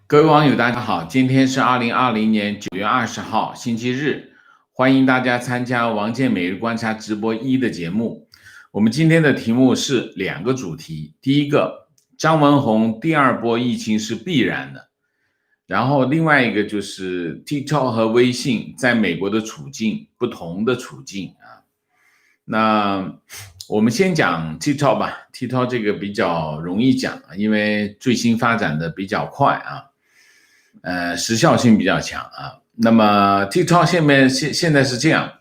各位网友，大家好，今天是2020年9月20号，星期日，欢迎大家参加王健每日观察直播1的节目。我们今天的题目是两个主题，第一个，张文宏第二波疫情是必然的，然后另外一个就是 TikTok 和微信在美国的处境，不同的处境啊。那我们先讲 TikTok 吧 ，TikTok 这个比较容易讲，因为最新发展的比较快啊，时效性比较强啊。那么 TikTok 现在是这样，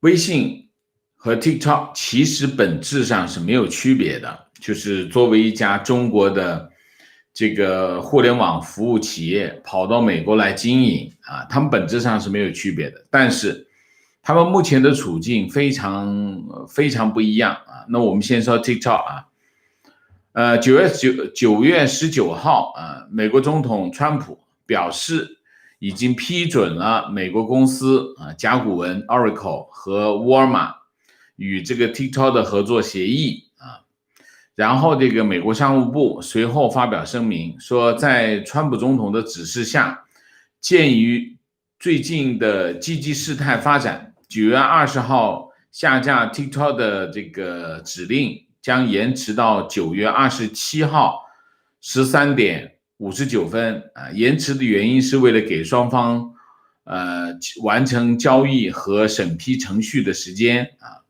微信和 TikTok 其实本质上是没有区别的，就是作为一家中国的这个互联网服务企业跑到美国来经营啊，他们本质上是没有区别的，但是他们目前的处境非常不一样啊。那我们先说 TikTok 啊，9月19号啊，美国总统川普表示已经批准了美国公司甲骨文 Oracle 和沃尔玛与这个 TikTok 的合作协议啊。然后这个美国商务部随后发表声明说，在川普总统的指示下，鉴于最近的积极事态发展，9月20号下架 TikTok 的这个指令将延迟到9月27号13点59分啊。延迟的原因是为了给双方完成交易和审批程序的时间啊。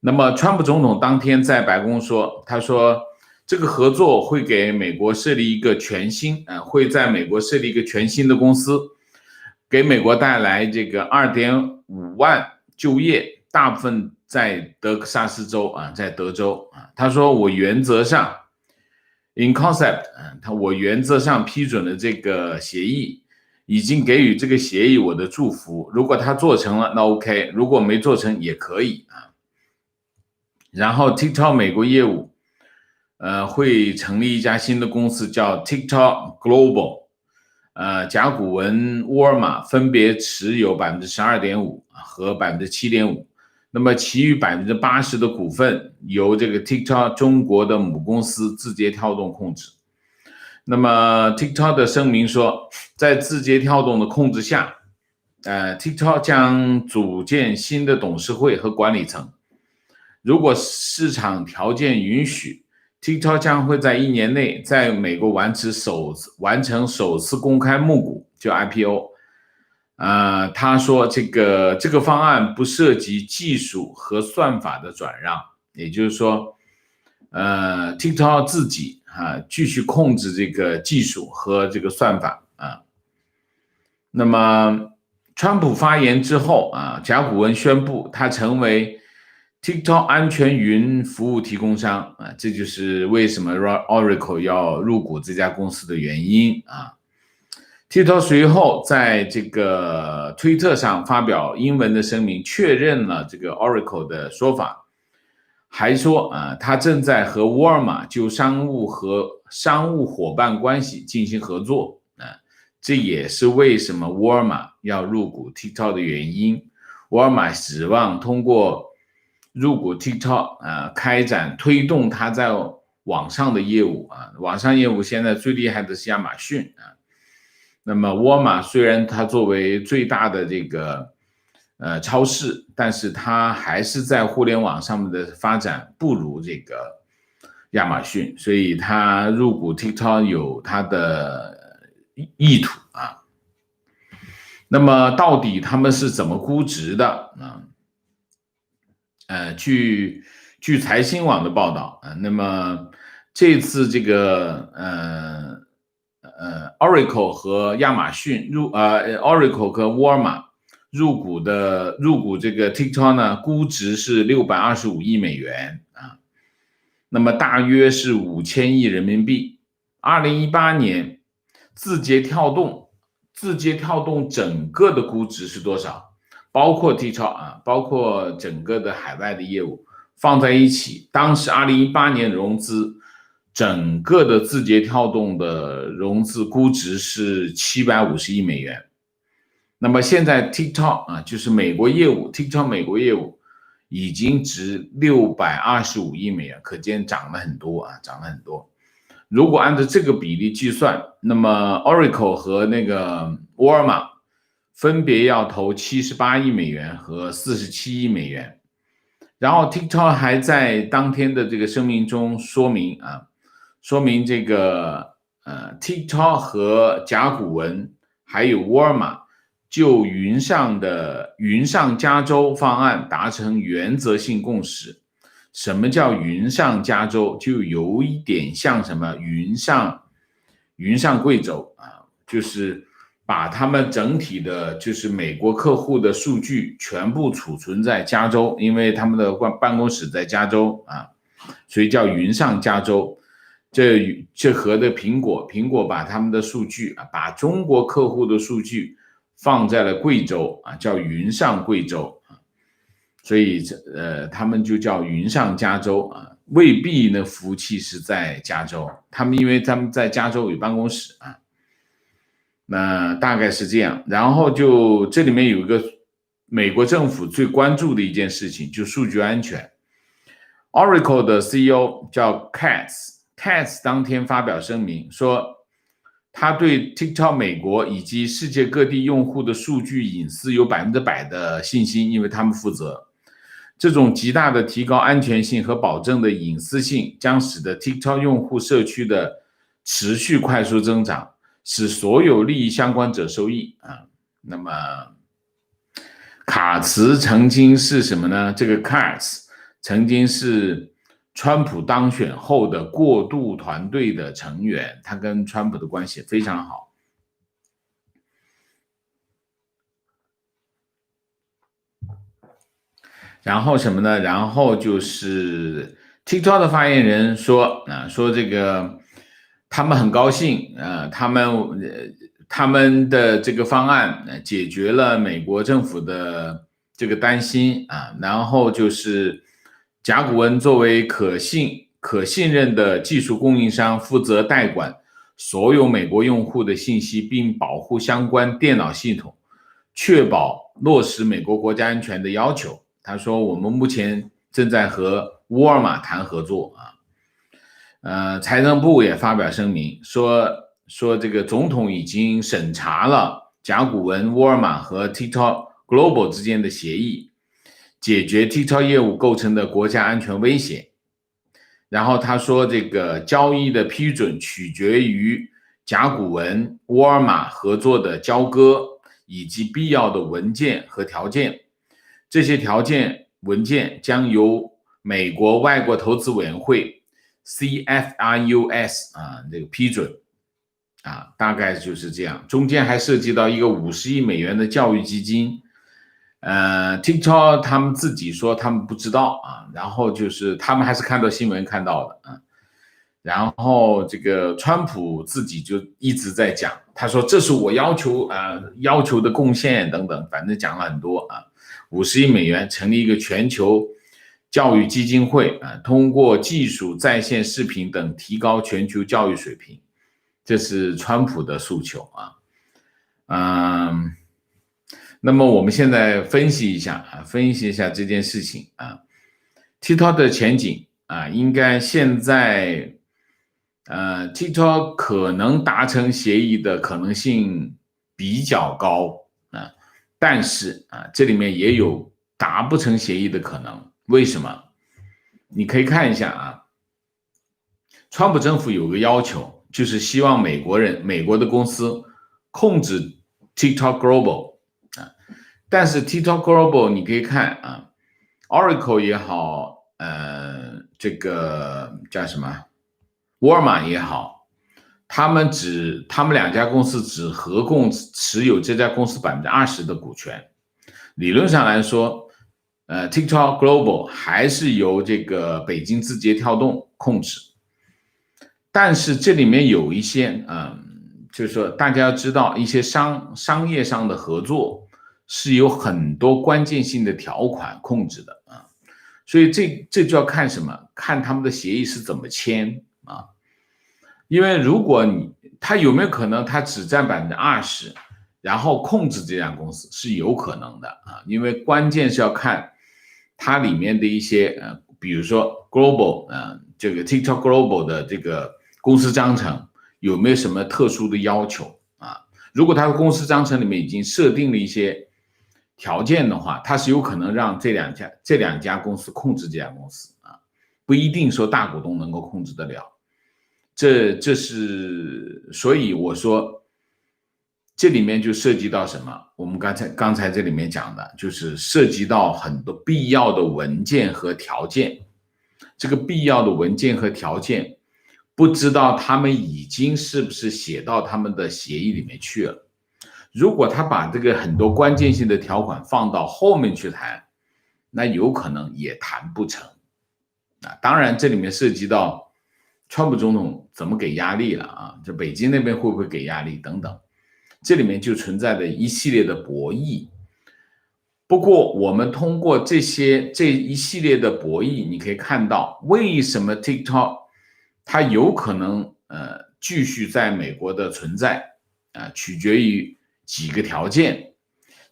那么川普总统当天在白宫说，他说这个合作会给美国设立一个会在美国设立一个全新的公司，给美国带来这个2.5万就业，大部分在德克萨斯州啊，在德州啊。他说我原则上 in concept 我原则上批准了这个协议，已经给予这个协议我的祝福。如果他做成了，那 OK； 如果没做成也可以啊。然后 TikTok 美国业务，会成立一家新的公司，叫 TikTok Global。甲骨文、沃尔玛分别持有12.5%和7.5%，那么其余80%的股份由这个 TikTok 中国的母公司字节跳动控制。那么 TikTok 的声明说，在字节跳动的控制下，TikTok 将组建新的董事会和管理层。如果市场条件允许，TikTok 将会在1年内在美国完成首次公开募股，就 IPO。他说这个方案不涉及技术和算法的转让，也就是说，TikTok 自己继续控制这个技术和这个算法啊。那么川普发言之后甲骨文宣布他成为TikTok 安全云服务提供商这就是为什么 Oracle 要入股这家公司的原因啊。TikTok 随后在这个推特上发表英文的声明，确认了这个 Oracle 的说法，还说他正在和沃尔玛就商务伙伴关系进行合作这也是为什么沃尔玛要入股 TikTok 的原因。沃尔玛指望通过入股 TikTok 开展推动它在网上的业务网上业务现在最厉害的是亚马逊那么沃尔玛虽然它作为最大的这个超市，但是它还是在互联网上面的发展不如这个亚马逊，所以它入股 TikTok 有它的意图那么到底他们是怎么估值的据财新网的报道那么这次这个Oracle 和亚马逊Oracle 和沃尔玛入股这个 TikTok 呢，估值是625亿美元那么大约是5000亿人民币。2018年字节跳动整个的估值是多少？包括 TikTok 包括整个的海外的业务放在一起，当时2018年融资，整个的字节跳动的融资估值是750亿美元。那么现在 TikTok 就是美国业务 ，TikTok 美国业务已经值625亿美元，可见涨了很多涨了很多。如果按照这个比例计算，那么 Oracle 和那个沃尔玛分别要投78亿美元和47亿美元。然后 TikTok 还在当天的这个声明中说明这个TikTok 和甲骨文还有沃尔玛就云上加州方案达成原则性共识。什么叫云上加州？就有一点像什么云上贵州就是把他们整体的就是美国客户的数据全部储存在加州，因为他们的办公室在加州所以叫云上加州。这和的苹果把他们的数据把中国客户的数据放在了贵州叫云上贵州所以他们就叫云上加州未必呢服务器是在加州，因为他们在加州有办公室那大概是这样。然后就这里面有一个美国政府最关注的一件事情，就数据安全。Oracle 的 CEO 叫 Katz 当天发表声明说，他对 TikTok 美国以及世界各地用户的数据隐私有100%的信心，因为他们负责。这种极大的提高安全性和保证的隐私性，将使得 TikTok 用户社区的持续快速增长，使所有利益相关者受益那么卡茨曾经是什么呢？这个 Katz 曾经是川普当选后的过渡团队的成员，他跟川普的关系非常好。然后什么呢？然后就是 TikTok 的发言人说说这个他们很高兴他们的这个方案解决了美国政府的这个担心然后就是甲骨文作为可信任的技术供应商，负责代管所有美国用户的信息，并保护相关电脑系统，确保落实美国国家安全的要求。他说我们目前正在和沃尔玛谈合作财政部也发表声明说这个总统已经审查了甲骨文、沃尔玛和 TikTok Global 之间的协议，解决 TikTok 业务构成的国家安全威胁。然后他说这个交易的批准取决于甲骨文、沃尔玛合作的交割以及必要的文件和条件。这些条件文件将由美国外国投资委员会 CFIUS 这个批准大概就是这样。中间还涉及到一个50亿美元的教育基金TikTok 他们自己说他们不知道然后就是他们还是看到新闻看到的然后这个川普自己就一直在讲，他说这是我要求的贡献等等，反正讲了很多50亿美元成立一个全球教育基金会通过技术、在线视频等提高全球教育水平，这是川普的诉求那么我们现在分析一下这件事情TikTok 的前景应该现在TikTok 可能达成协议的可能性比较高但是这里面也有达不成协议的可能。为什么？你可以看一下川普政府有个要求，就是希望美国的公司控制 TikTok Global但是 TikTok Global 你可以看Oracle 也好这个叫什么沃尔玛也好，他们两家公司只合共持有这家公司20%的股权。理论上来说TikTok Global 还是由这个北京字节跳动控制。但是这里面有一些就是说大家要知道一些商业上的合作是有很多关键性的条款控制的所以这就要看什么？看他们的协议是怎么签因为如果他有没有可能他只占20%，然后控制这家公司是有可能的因为关键是要看它里面的一些比如说 Global这个 TikTok Global 的这个公司章程有没有什么特殊的要求啊？如果他的公司章程里面已经设定了一些条件的话，他是有可能让这两家公司控制这家公司啊，不一定说大股东能够控制得了。这是所以我说，这里面就涉及到什么？我们刚才这里面讲的，就是涉及到很多必要的文件和条件。这个必要的文件和条件，不知道他们已经是不是写到他们的协议里面去了。如果他把这个很多关键性的条款放到后面去谈，那有可能也谈不成。当然，这里面涉及到川普总统怎么给压力了啊？这北京那边会不会给压力等等，这里面就存在着一系列的博弈。不过，我们通过这一系列的博弈，你可以看到为什么 TikTok 它有可能继续在美国的存在取决于几个条件，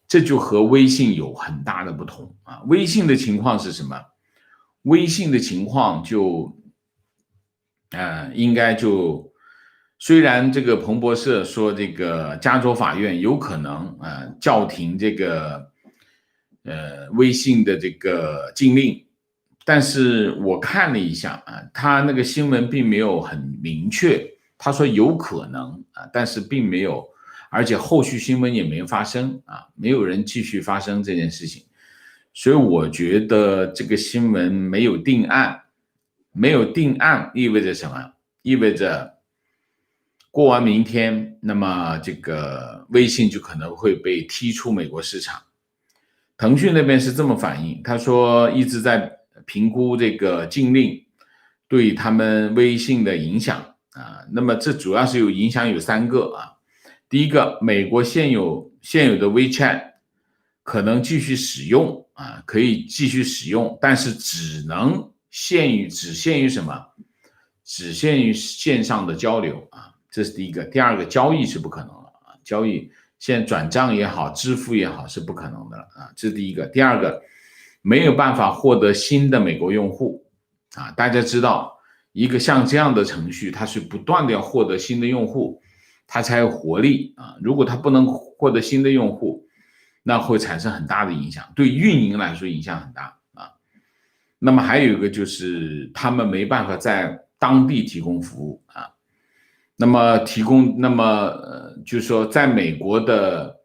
这就和微信有很大的不同啊。微信的情况是什么？微信的情况就应该就虽然这个彭博社说这个加州法院有可能叫停这个微信的这个禁令，但是我看了一下他那个新闻并没有很明确，他说有可能但是并没有，而且后续新闻也没有发生没有人继续发生这件事情，所以我觉得这个新闻没有定案，没有定案意味着什么？意味着过完明天，那么这个微信就可能会被踢出美国市场。腾讯那边是这么反映，他说一直在评估这个禁令对他们微信的影响那么这主要是有影响有3个第一个，美国现有的 WeChat 可能继续使用可以继续使用，但是只限于什么？只限于线上的交流这是第一个。第二个，交易是不可能了交易现在转账也好，支付也好是不可能的了这是第一个。第二个，没有办法获得新的美国用户大家知道，一个像这样的程序，它是不断的要获得新的用户，它才有活力如果它不能获得新的用户，那会产生很大的影响，对运营来说影响很大那么还有一个就是他们没办法在当地提供服务那么就是说在美国的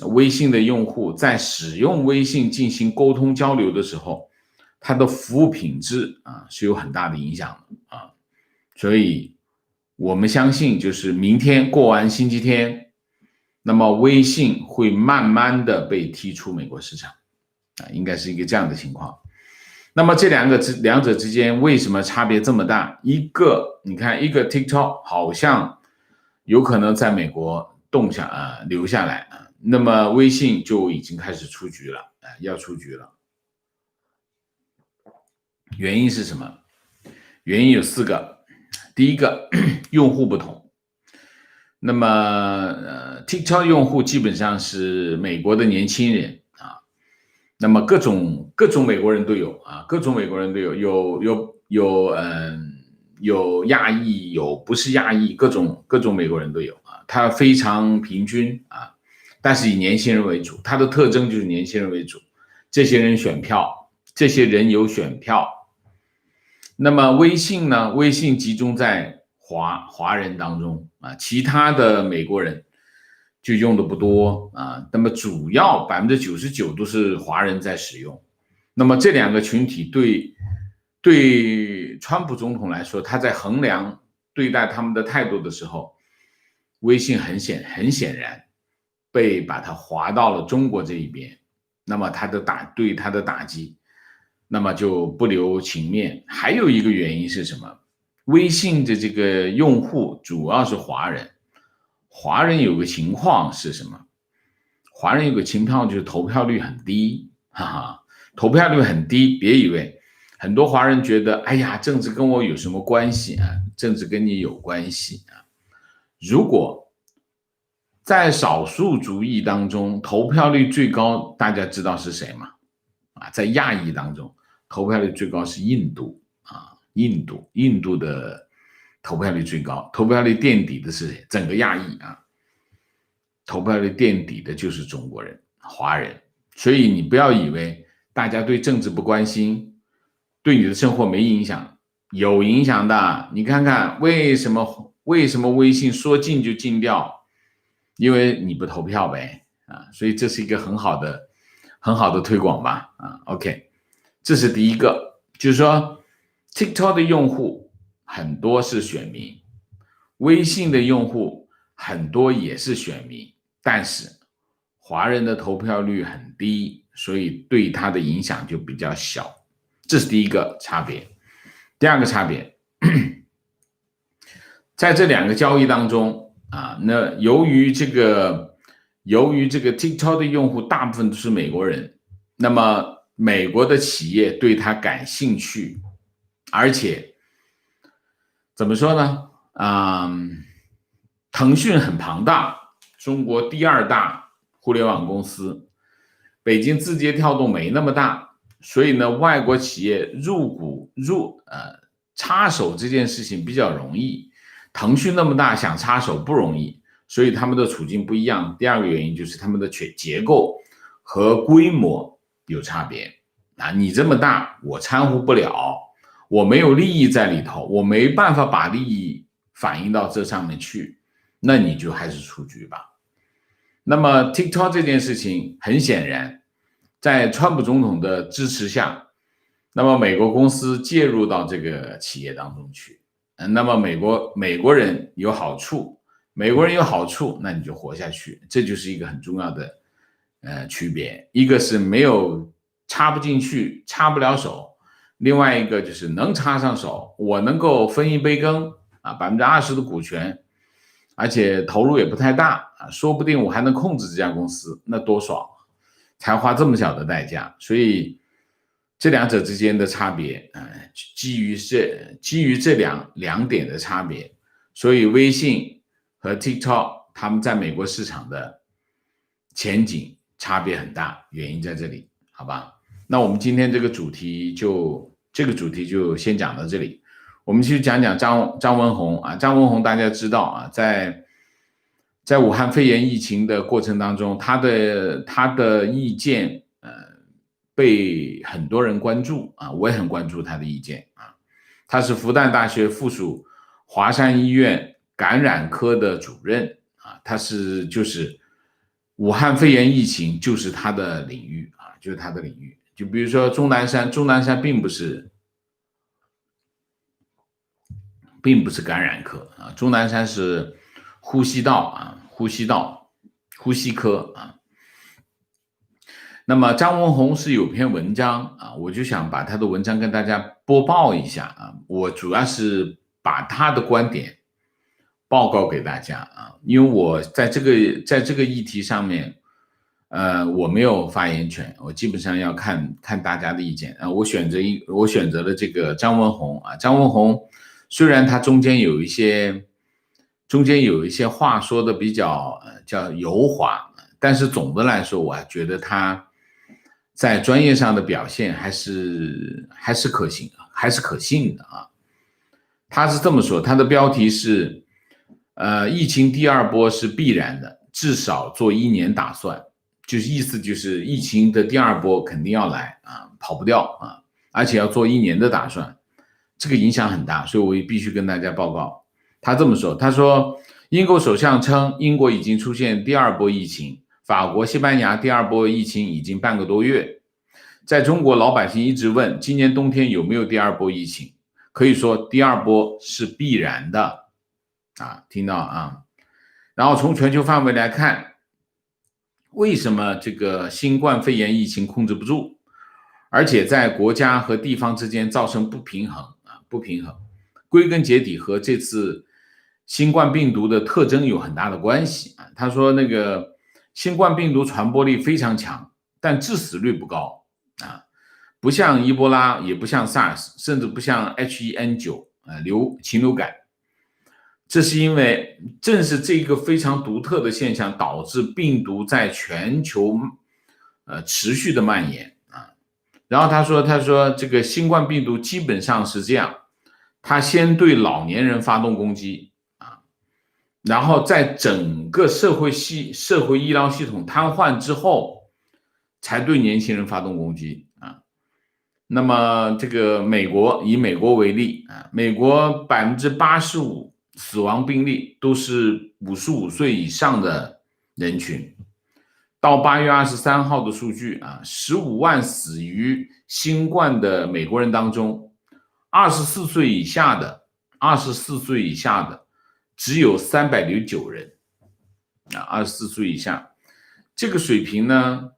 微信的用户在使用微信进行沟通交流的时候，它的服务品质是有很大的影响的所以我们相信就是明天过完星期天，那么微信会慢慢的被踢出美国市场应该是一个这样的情况。那么这两者之间为什么差别这么大？你看一个 TikTok 好像有可能在美国留下来那么微信就已经开始出局了要出局了。原因是什么？原因有4个。第一个，用户不同。那么TikTok 用户基本上是美国的年轻人那么各种美国人都有各种美国人都有亚裔，有不是亚裔，各种美国人都有它非常平均但是以年轻人为主，它的特征就是年轻人为主，这些人有选票。那么微信呢？微信集中在华人当中其他的美国人就用的不多那么主要99%都是华人在使用。那么这2个群体对川普总统来说，他在衡量对待他们的态度的时候，微信很显然把它划到了中国这一边，那么对他的打击，那么就不留情面。还有一个原因是什么？微信的这个用户主要是华人，华人有个情况是什么？华人有个情况就是投票率很低投票率很低，别以为很多华人觉得哎呀，政治跟我有什么关系政治跟你有关系如果在少数族裔当中投票率最高，大家知道是谁吗？在亚裔当中投票率最高是印度的投票率最高，投票率垫底的是整个亚裔啊，投票率垫底的就是中国人、华人。所以你不要以为大家对政治不关心，对你的生活没影响，有影响的。你看看为什么微信说禁就禁掉？因为你不投票呗啊，所以这是一个很好的推广吧啊。OK， 这是第一个，就是说 TikTok 的用户很多是选民，微信的用户很多也是选民，但是华人的投票率很低，所以对他的影响就比较小，这是第一个差别。第二个差别，在这两个交易当中啊，那由于这个 TikTok 的用户大部分都是美国人，那么美国的企业对它感兴趣，而且怎么说呢？腾讯很庞大，中国第二大互联网公司，北京字节跳动没那么大，所以呢，外国企业入股插手这件事情比较容易。腾讯那么大，想插手不容易，所以他们的处境不一样。第二个原因就是他们的结构和规模有差别啊，你这么大，我掺和不了，我没有利益在里头，我没办法把利益反映到这上面去，那你就还是出局吧。那么 TikTok 这件事情很显然，在川普总统的支持下，那么美国公司介入到这个企业当中去，那么美国人有好处，那你就活下去，这就是一个很重要的区别。一个是没有插不进去，插不了手，另外一个就是能插上手，我能够分一杯羹啊，20%的股权，而且投入也不太大啊，说不定我还能控制这家公司，那多爽，才花这么小的代价。所以这两者之间的差别，基于这两点的差别，所以微信和 TikTok 他们在美国市场的前景差别很大，原因在这里，好吧？那我们今天这个主题就先讲到这里。我们去讲讲张文宏啊，张文宏大家知道啊，在武汉肺炎疫情的过程当中，他的意见被很多人关注啊，我也很关注他的意见啊。他是复旦大学附属华山医院感染科的主任啊，就是武汉肺炎疫情就是他的领域啊，就是他的领域。就比如说钟南山并不是感染科啊，钟南山是呼吸科啊。那么张文宏是有篇文章啊，我就想把他的文章跟大家播报一下啊。我主要是把他的观点报告给大家啊，因为我在这个议题上面，我没有发言权，我基本上要看大家的意见啊。我选择了这个张文宏啊，张文宏虽然他中间有一些话说的比较叫油滑，但是总的来说，我觉得他在专业上的表现还是可信的啊。他是这么说，他的标题是疫情第二波是必然的，至少做1年打算，就是意思就是疫情的第二波肯定要来啊，跑不掉啊，而且要做1年的打算，这个影响很大，所以我也必须跟大家报告。他这么说，他说英国首相称英国已经出现第二波疫情，法国、西班牙第二波疫情已经半个多月。在中国，老百姓一直问今年冬天有没有第二波疫情，可以说第二波是必然的啊，听到啊？然后从全球范围来看，为什么这个新冠肺炎疫情控制不住，而且在国家和地方之间造成不平衡，归根结底和这次新冠病毒的特征有很大的关系啊。他说那个新冠病毒传播力非常强，但致死率不高啊，不像伊波拉，也不像 SARS， 甚至不像 H1N9 禽流感。这是因为正是这个非常独特的现象导致病毒在全球持续的蔓延啊。然后他说这个新冠病毒基本上是这样，他先对老年人发动攻击啊，然后在整个社会医疗系统瘫痪之后，才对年轻人发动攻击啊。那么这个以美国为例啊，美国85%死亡病例都是55岁以上的人群。到8月23号的数据啊，15万死于新冠的美国人当中，24岁以下的只有309人啊，24岁以下，这个水平呢，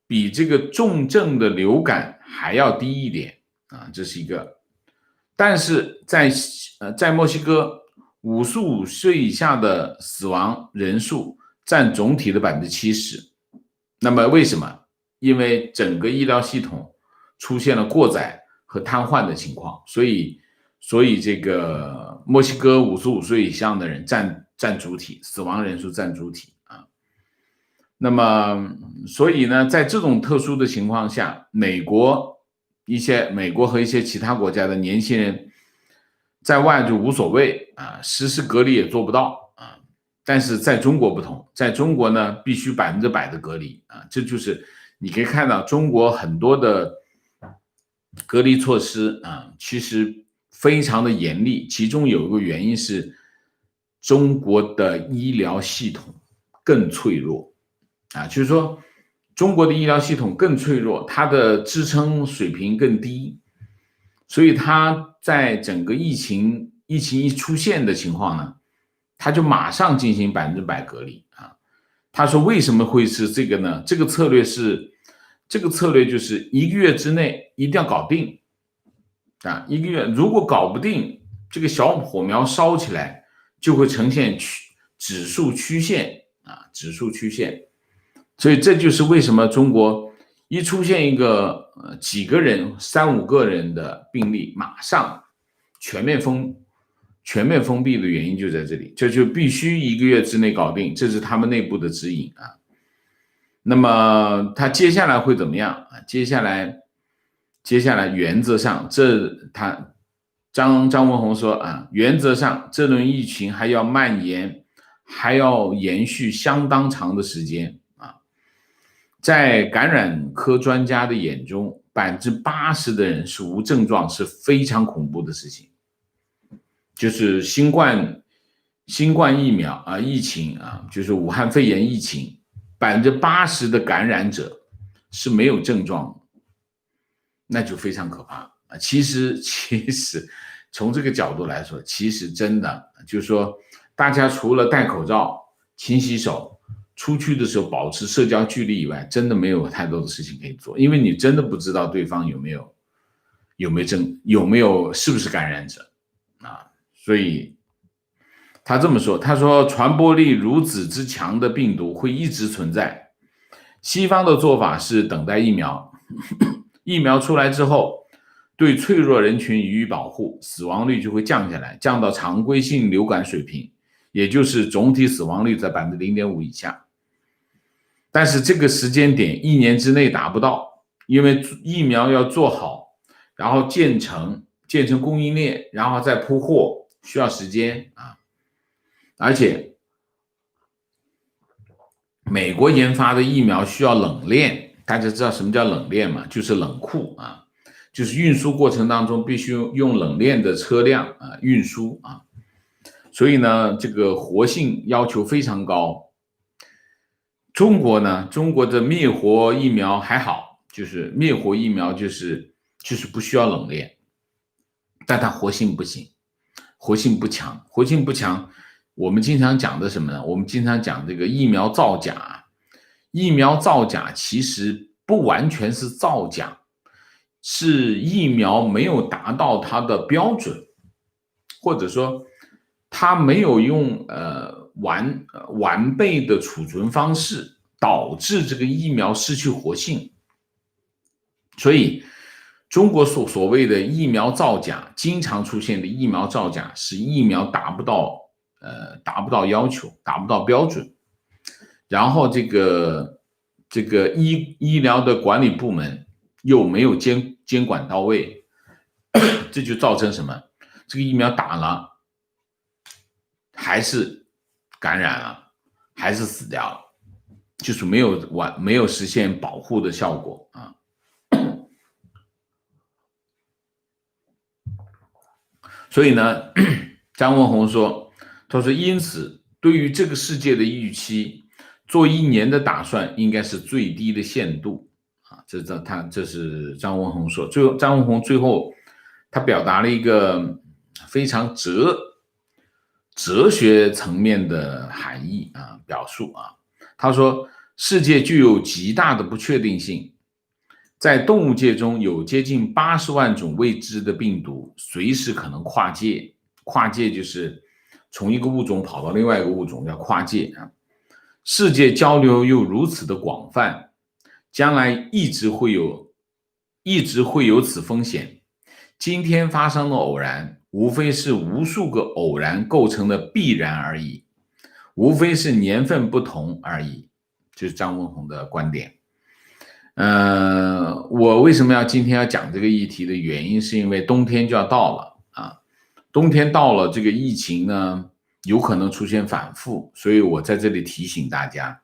比这个重症的流感还要低一点啊，这是一个。但是在墨西哥，55岁以下的死亡人数占总体的70%。那么为什么？因为整个医疗系统出现了过载和瘫痪的情况，所以这个墨西哥55岁以上的人占主体，死亡人数占主体啊。那么所以呢，在这种特殊的情况下，美国和一些其他国家的年轻人在外就无所谓啊，实施隔离也做不到啊。但是在中国不同，在中国呢，必须100%的隔离啊，这就是你可以看到中国很多的隔离措施啊，其实非常的严厉，其中有一个原因是中国的医疗系统更脆弱啊，就是说中国的医疗系统更脆弱，它的支撑水平更低，所以它在整个疫情一出现的情况呢，他就马上进行100%隔离啊。他说为什么会是这个呢？这个策略就是1个月之内一定要搞定啊，1个月如果搞不定，这个小火苗烧起来就会呈现指数曲线啊，指数曲线。所以这就是为什么中国一出现一个几个人3、5个人的病例，马上全面封闭的原因就在这里，这就必须1个月之内搞定，这是他们内部的指引啊。那么他接下来会怎么样啊？接下来原则上，张文宏说啊，原则上这轮疫情还要蔓延，还要延续相当长的时间啊。在感染科专家的眼中，80%的人是无症状，是非常恐怖的事情。就是新冠疫苗啊，疫情啊，就是武汉肺炎疫情，80%的感染者是没有症状，那就非常可怕啊。其实从这个角度来说，其实真的就是说，大家除了戴口罩、勤洗手、出去的时候保持社交距离以外，真的没有太多的事情可以做，因为你真的不知道对方有没有是不是感染者啊。所以他这么说，他说传播力如此之强的病毒会一直存在。西方的做法是等待疫苗，疫苗出来之后，对脆弱人群予以保护，死亡率就会降下来，降到常规性流感水平，也就是总体死亡率在0.5%以下。但是这个时间点1年之内达不到，因为疫苗要做好，然后建成供应链，然后再铺货。需要时间啊，而且美国研发的疫苗需要冷链，大家知道什么叫冷链吗？就是冷库啊，就是运输过程当中必须用冷链的车辆啊运输啊，所以呢，这个活性要求非常高。中国的灭活疫苗还好，就是灭活疫苗就是不需要冷链，但它活性不行。活性不强，我们经常讲的什么呢？我们经常讲这个疫苗造假。疫苗造假其实不完全是造假，是疫苗没有达到它的标准，或者说它没有用完备的储存方式，导致这个疫苗失去活性。所以中国所谓的疫苗造假，经常出现的疫苗造假是疫苗达不到要求，达不到标准，然后这个医疗的管理部门又没有监管到位，这就造成什么？这个疫苗打了还是感染了，还是死掉了，就是没有实现保护的效果啊。所以呢，张文宏说，他说因此对于这个世界的预期，做1年的打算应该是最低的限度啊。这是张文宏说。张文宏最后他表达了一个非常哲学层面的含义啊，表述啊。他说，世界具有极大的不确定性，在动物界中有接近80万种未知的病毒，随时可能跨界。跨界就是从一个物种跑到另外一个物种，叫跨界啊。世界交流又如此的广泛，将来一直会有此风险。今天发生的偶然，无非是无数个偶然构成的必然而已，无非是年份不同而已。这是张文宏的观点。我为什么今天要讲这个议题的原因，是因为冬天就要到了啊，冬天到了，这个疫情呢有可能出现反复，所以我在这里提醒大家，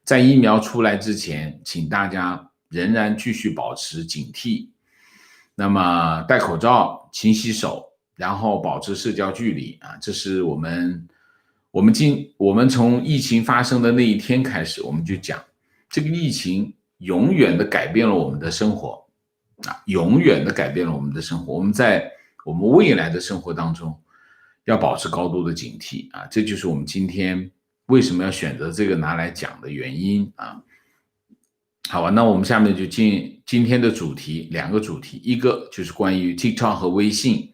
在疫苗出来之前，请大家仍然继续保持警惕。那么戴口罩、勤洗手，然后保持社交距离啊，这是我们从疫情发生的那一天开始，我们就讲，这个疫情永远的改变了我们的生活啊，永远的改变了我们的生活。我们在我们未来的生活当中要保持高度的警惕啊，这就是我们今天为什么要选择这个拿来讲的原因啊。好吧，那我们下面就进今天的主题，两个主题，一个就是关于 TikTok 和微信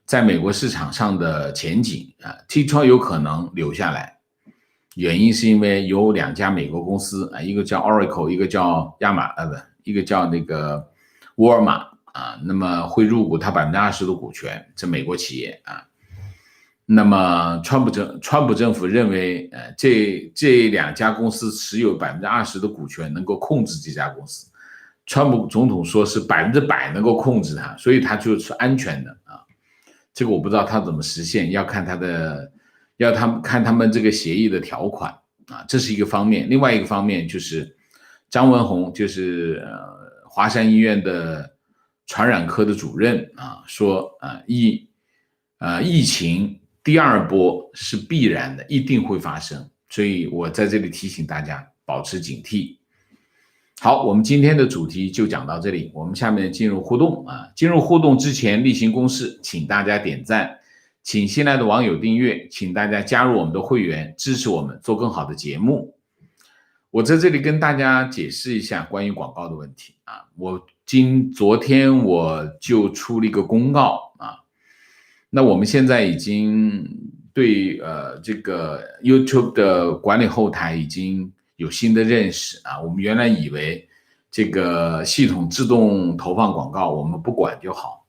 在美国市场上的前景啊。TikTok 有可能留下来，原因是因为有2家美国公司啊，一个叫 Oracle， 一个叫一个叫那个沃尔玛啊，那么会入股它20%的股权，这美国企业啊。那么川普政府认为，这2家公司持有20%的股权，能够控制这家公司。川普总统说是100%能够控制它，所以它就是安全的啊。这个我不知道他怎么实现，要看他们这个协议的条款啊，这是一个方面。另外一个方面就是张文宏，就是华山医院的传染科的主任啊，说疫情第2波是必然的，一定会发生，所以我在这里提醒大家保持警惕。好，我们今天的主题就讲到这里，我们下面进入互动啊。进入互动之前，例行公事，请大家点赞，请新来的网友订阅，请大家加入我们的会员，支持我们做更好的节目。我在这里跟大家解释一下关于广告的问题啊。昨天我就出了一个公告啊。那我们现在已经对这个 YouTube 的管理后台已经有新的认识啊。我们原来以为这个系统自动投放广告，我们不管就好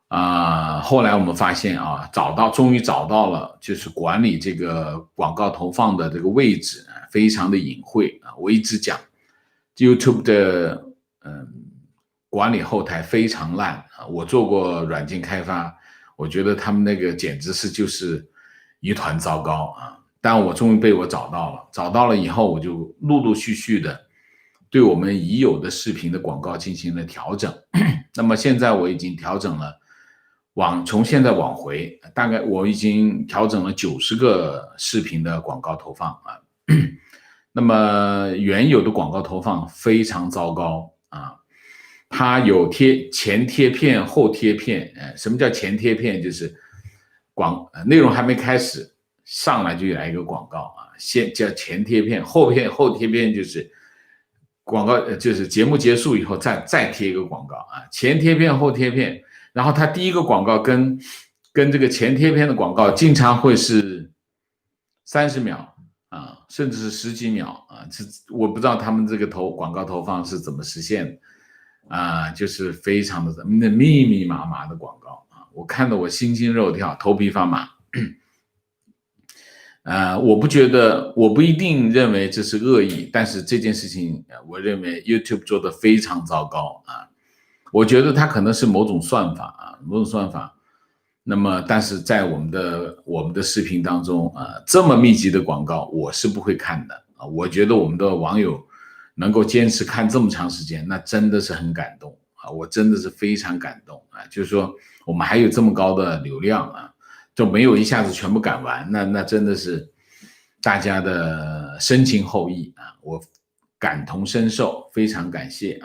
啊。后来我们发现啊，终于找到了，就是管理这个广告投放的这个位置啊，非常的隐晦啊。我一直讲 YouTube 的管理后台非常烂啊。我做过软件开发，我觉得他们那个简直就是一团糟糕啊！但我终于被我找到了以后，我就陆陆续续的对我们已有的视频的广告进行了调整。那么现在我已经调整了，从现在往回，大概我已经调整了90个视频的广告投放啊。那么原有的广告投放非常糟糕啊。它有前贴片后贴片，什么叫前贴片？就是内容还没开始，上来就来一个广告啊，先叫前贴片，后贴片就是广告，就是节目结束以后再贴一个广告啊，前贴片后贴片，然后它第一个广告跟这个前贴片的广告经常会是30秒啊，甚至是10几秒啊，我不知道他们这个广告投放是怎么实现的。就是非常的密密麻麻的广告啊，我看得我心惊肉跳，头皮发麻。我不一定认为这是恶意，但是这件事情，我认为 YouTube 做得非常糟糕啊。我觉得它可能是某种算法啊，那么但是在我们的视频当中这么密集的广告我是不会看的我觉得我们的网友能够坚持看这么长时间，那真的是很感动我真的是非常感动就是说我们还有这么高的流量就没有一下子全部赶完，那真的是大家的深情厚谊我感同身受，非常感谢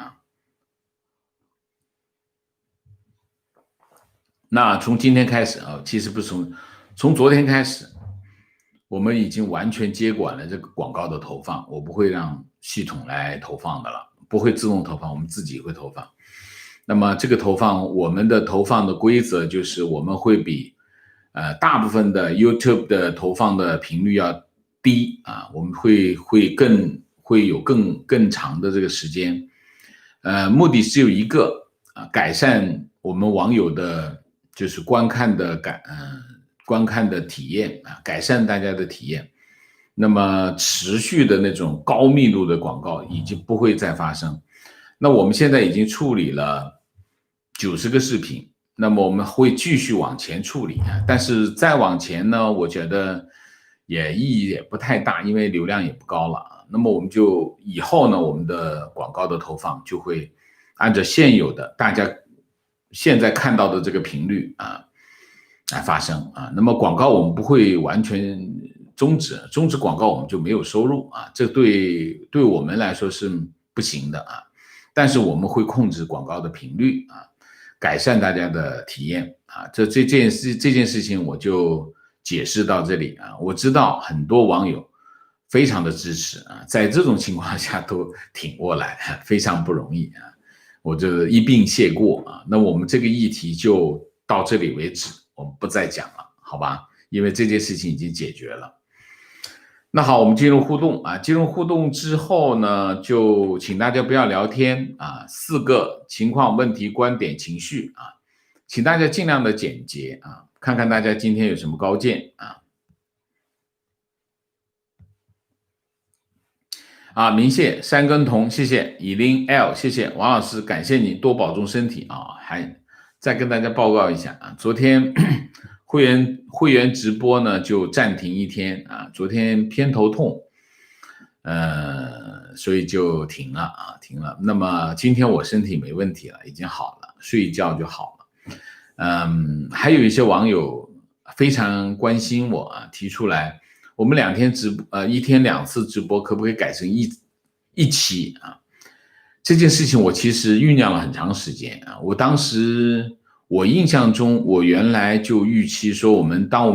那从今天开始其实不是从昨天开始，我们已经完全接管了这个广告的投放，我不会让系统来投放的了，不会自动投放，我们自己会投放。那么这个投放，我们的投放的规则就是我们会比大部分的 YouTube 的投放的频率要低我们会有更长的这个时间，目的只有一个改善我们网友的就是观看的体验改善大家的体验。那么持续的那种高密度的广告已经不会再发生。那我们现在已经处理了90个视频，那么我们会继续往前处理但是再往前呢，我觉得意义也不太大，因为流量也不高了那么我们就以后呢，我们的广告的投放就会按照现有的大家现在看到的这个频率来发生那么广告我们不会完全终止广告，我们就没有收入这对我们来说是不行的但是我们会控制广告的频率改善大家的体验这件事情我就解释到这里我知道很多网友非常的支持在这种情况下都挺过来非常不容易我这一并谢过那我们这个议题就到这里为止，我们不再讲了，好吧？因为这件事情已经解决了。那好，我们进入互动进入互动之后呢，就请大家不要聊天4个情况、问题、观点、情绪请大家尽量的简洁看看大家今天有什么高见明谢三根同，谢谢以林 L， 谢谢王老师，感谢你，多保重身体还再跟大家报告一下昨天会员直播呢就暂停1天昨天偏头痛所以就停了那么今天我身体没问题了，已经好了，睡一觉就好了还有一些网友非常关心我提出来我们2天1天2次直播可不可以改成一期这件事情我其实酝酿了很长时间我印象中我原来就预期说当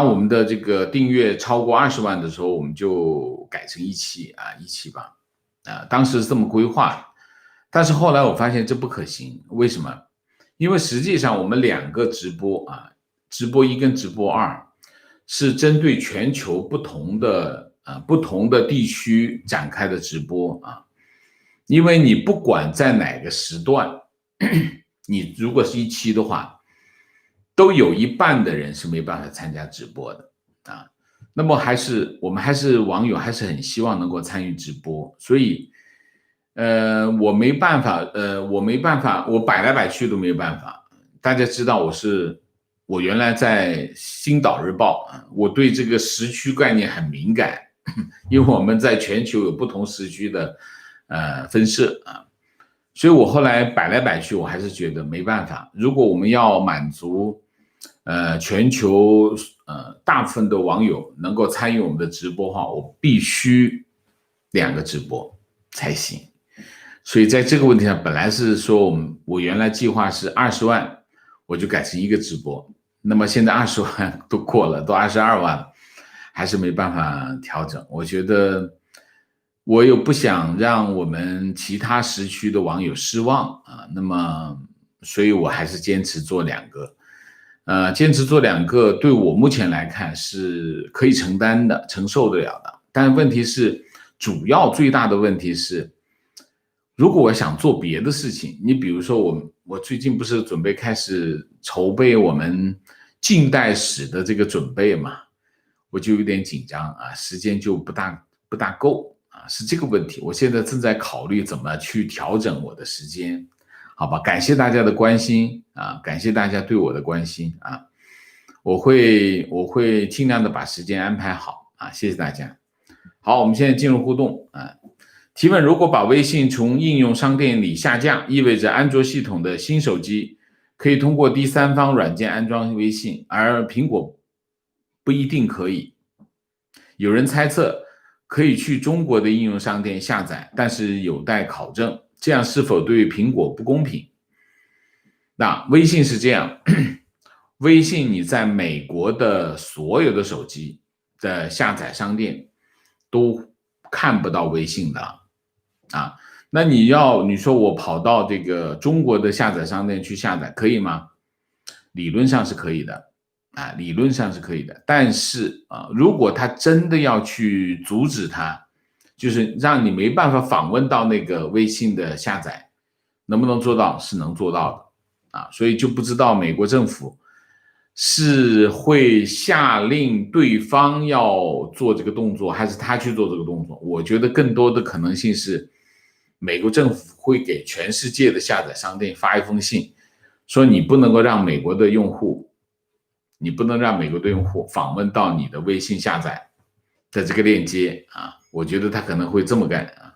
我们的这个订阅超过20万的时候，我们就改成一期吧当时是这么规划但是后来我发现这不可行，为什么？因为实际上我们2个直播直播1跟直播2是针对全球不同的地区展开的直播因为你不管在哪个时段你如果是一期的话，都有一半的人是没办法参加直播的那么我们网友还是很希望能够参与直播，所以我没办法，我摆来摆去都没有办法。大家知道我原来在星岛日报我对这个时区概念很敏感，因为我们在全球有不同时区的分社所以我后来摆来摆去，我还是觉得没办法。如果我们要满足全球大部分的网友能够参与我们的直播的话，我必须2个直播才行。所以在这个问题上，本来是说我原来计划是20万，我就改成1个直播。那么现在20万都过了，都22万了，还是没办法调整。我觉得我又不想让我们其他时区的网友失望那么所以我还是坚持做2个。坚持做2个，对我目前来看是可以承担的，承受得了的。但问题是，最大的问题是，如果我想做别的事情，你比如说我最近不是准备开始筹备我们近代史的这个准备嘛，我就有点紧张时间就不大够是这个问题。我现在正在考虑怎么去调整我的时间，好吧，感谢大家的关心啊，感谢大家对我的关心啊，我会尽量的把时间安排好啊，谢谢大家。好，我们现在进入互动啊。提问：如果把微信从应用商店里下架，意味着安卓系统的新手机可以通过第三方软件安装微信，而苹果不一定可以。有人猜测可以去中国的应用商店下载，但是有待考证，这样是否对苹果不公平？那微信是这样，微信你在美国的所有的手机的下载商店都看不到微信的啊。那你说我跑到这个中国的下载商店去下载可以吗？理论上是可以的啊，理论上是可以的。但是啊，如果他真的要去阻止它，就是让你没办法访问到那个微信的下载，能不能做到？是能做到的啊。所以就不知道美国政府是会下令对方要做这个动作，还是他去做这个动作。我觉得更多的可能性是美国政府会给全世界的下载商店发一封信，说你不能够让美国的用户访问到你的微信下载的这个链接啊，我觉得他可能会这么干啊，